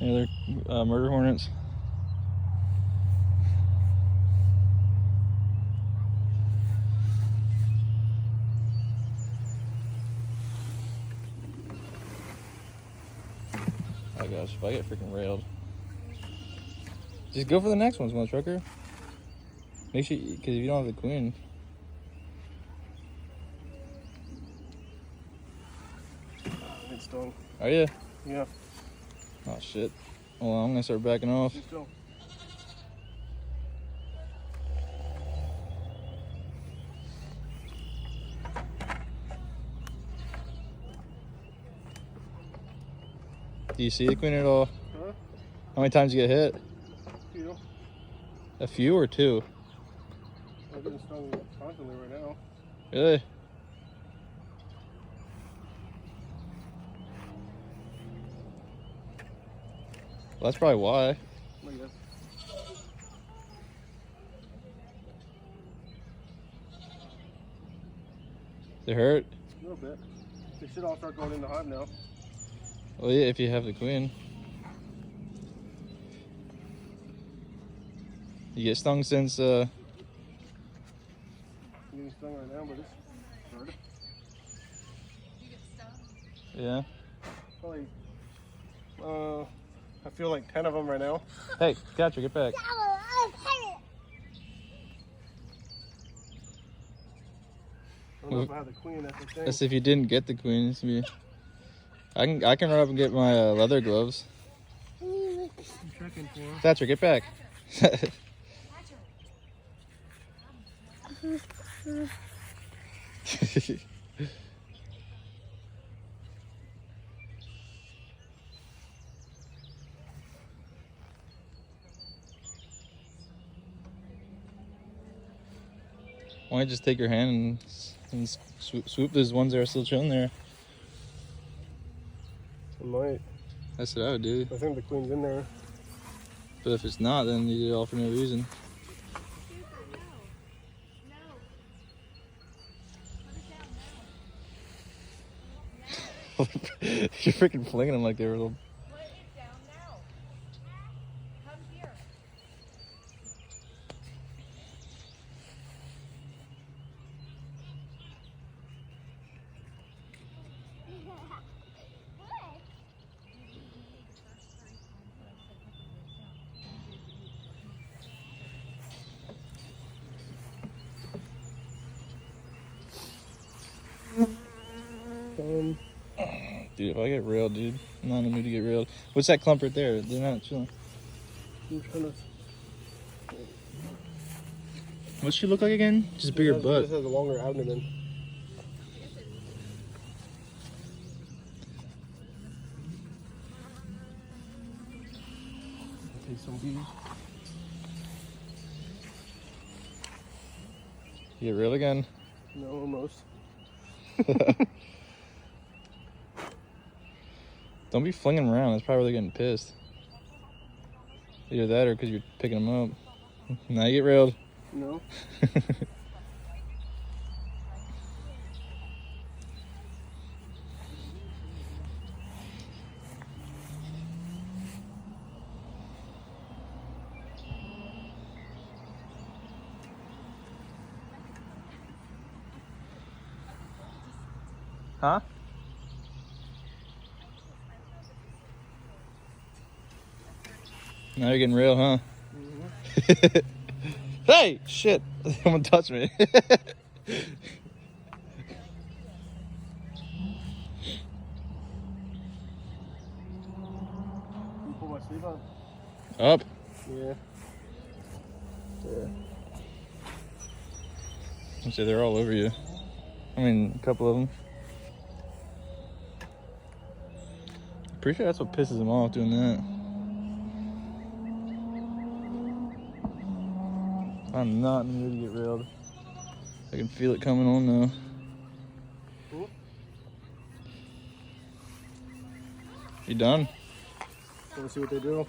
Yeah, they're murder hornets. Oh gosh, if I get freaking railed. Just go for the next one, small trucker. Make sure, because if you don't have the queen. It's stung. Are you? Yeah. Oh shit. Hold on, I'm gonna start backing off. It's still. Do you see the queen at all? Huh? How many times you get hit? Few. A few or two? I'm getting stung constantly right now. Really? Well, that's probably why. I guess. They hurt? A little bit. They should all start going in the hive now. Well, yeah, if you have the queen. You get stung since, I'm getting stung right now, but it's hard. You get stung? yeah. Probably, I feel like 10 of them right now. Hey, Catcher, get back. I don't know if I have the queen, that's the thing. That's if you didn't get the queen. It's gonna be... I can run up and get my leather gloves. I'm checking for him. Thatcher, get back. Why don't you just take your hand and swoop those ones that are still chilling there? I might. That's what I would do. I think the queen's in there. But if it's not, then you did it all for no reason. You're freaking flinging them like they were little. Put it down now. Come here. Dude, if I get railed, dude, I'm not in the mood to get railed. What's that clump right there? They're not chilling. I'm trying to. What's she look like again? Just bigger butt. This has a longer abdomen. Take some bees. You get railed again? No, almost. Don't be flinging them around. That's probably where they're getting pissed. Either that or because you're picking them up. Now you get railed. No. Huh? Now you're getting real, huh? Mm-hmm. Hey! Shit! Someone touched me. Can you pull my sleeve up? Up. Yeah. Yeah. I say they're all over you. I mean, a couple of them. Pretty sure that's what pisses them off doing that. I'm not in the mood to get railed. I can feel it coming on now. Cool. You done? Let's see what they do.